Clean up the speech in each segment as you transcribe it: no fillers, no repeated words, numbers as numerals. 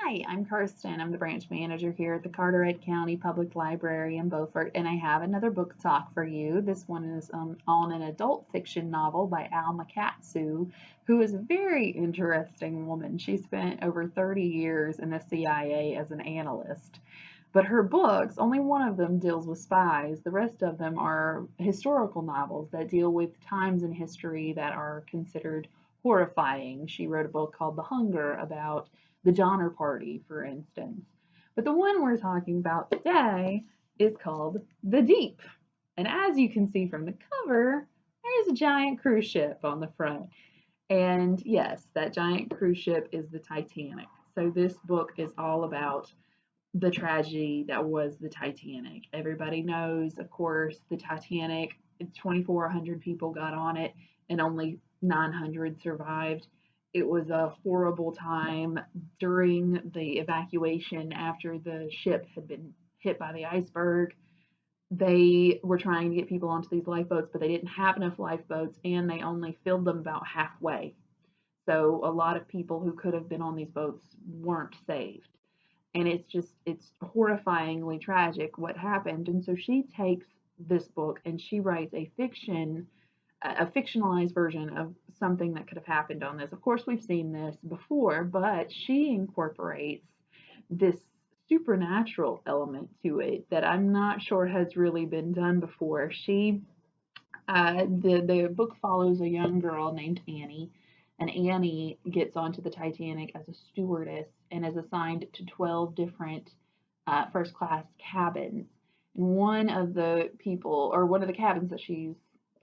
Hi, I'm Kirsten. I'm the branch manager here at the Carteret County Public Library in Beaufort, and I have another book talk for you. This one is on an adult fiction novel by Alma Katsu, who is a very interesting woman. She spent over 30 years in the CIA as an analyst. But her books, only one of them deals with spies. The rest of them are historical novels that deal with times in history that are considered horrifying. She wrote a book called The Hunger about the Donner Party, for instance. But the one we're talking about today is called The Deep. And as you can see from the cover, there's a giant cruise ship on the front. And yes, that giant cruise ship is the Titanic. So this book is all about the tragedy that was the Titanic. Everybody knows, of course, the Titanic, 2,400 people got on it and only 900 survived. It was a horrible time during the evacuation after the ship had been hit by the iceberg. They were trying to get people onto these lifeboats, but they didn't have enough lifeboats and they only filled them about halfway. So a lot of people who could have been on these boats weren't saved, and it's horrifyingly tragic what happened. And so she takes this book and she writes a fictionalized version of something that could have happened on this. Of course, we've seen this before, but she incorporates this supernatural element to it that I'm not sure has really been done before. The book follows a young girl named Annie, and Annie gets onto the Titanic as a stewardess and is assigned to 12 different first class cabins. And one of the cabins that she's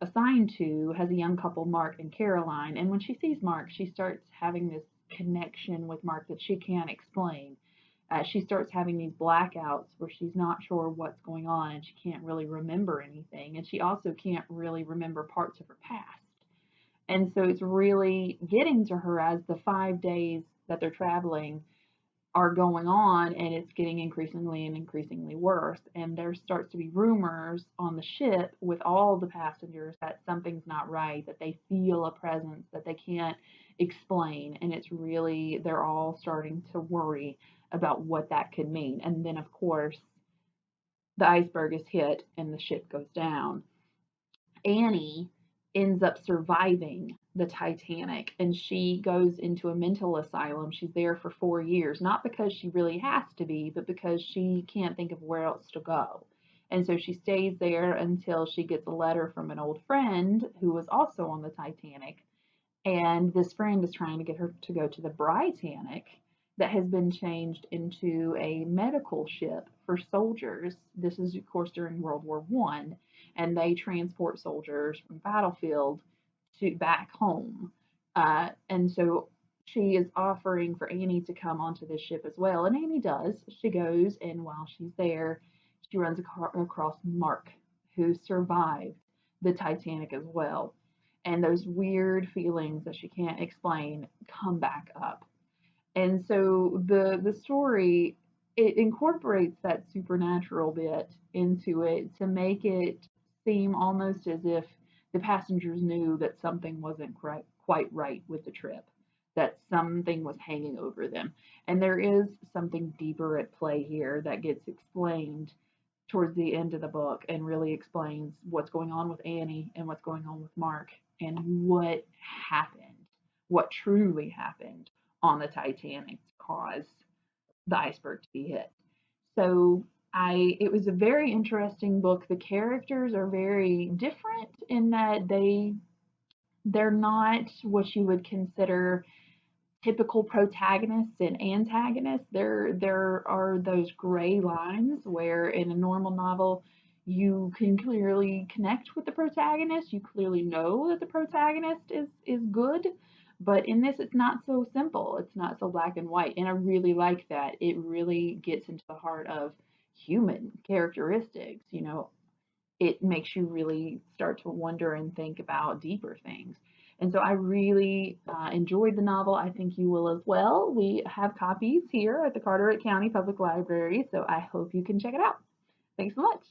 assigned to has a young couple, Mark and Caroline. And when she sees Mark, she starts having this connection with Mark that she can't explain. She starts having these blackouts where she's not sure what's going on and she can't really remember anything. And she also can't really remember parts of her past. And so it's really getting to her as the 5 days that they're traveling are going on, and it's getting increasingly and increasingly worse. And there starts to be rumors on the ship with all the passengers that something's not right, that they feel a presence that they can't explain. And it's really, they're all starting to worry about what that could mean. And then, of course, the iceberg is hit and the ship goes down. Annie ends up surviving the Titanic and she goes into a mental asylum. She's there for 4 years, not because she really has to be, but because she can't think of where else to go. And so she stays there until she gets a letter from an old friend who was also on the Titanic. And this friend is trying to get her to go to the Britannic that has been changed into a medical ship for soldiers. This is, of course, during World War One, and they transport soldiers from battlefield to back home. And so she is offering for Annie to come onto this ship as well, and Annie does. She goes, and while she's there, she runs across Mark, who survived the Titanic as well. And those weird feelings that she can't explain come back up. And so the story, it incorporates that supernatural bit into it to make it seem almost as if the passengers knew that something wasn't quite right with the trip, that something was hanging over them. And there is something deeper at play here that gets explained towards the end of the book and really explains what's going on with Annie and what's going on with Mark and what happened, what truly happened on the Titanic to cause the iceberg to be hit. So it was a very interesting book. The characters are very different in that they're not what you would consider typical protagonists and antagonists. There are those gray lines where in a normal novel you can clearly connect with the protagonist. You clearly know that the protagonist is good, but in this it's not so simple. It's not so black and white, and I really like that. It really gets into the heart of human characteristics. It makes you really start to wonder and think about deeper things. And so I really enjoyed the novel. I think you will as well. We have copies here at the Carteret County Public Library, so I hope you can check it out. Thanks so much.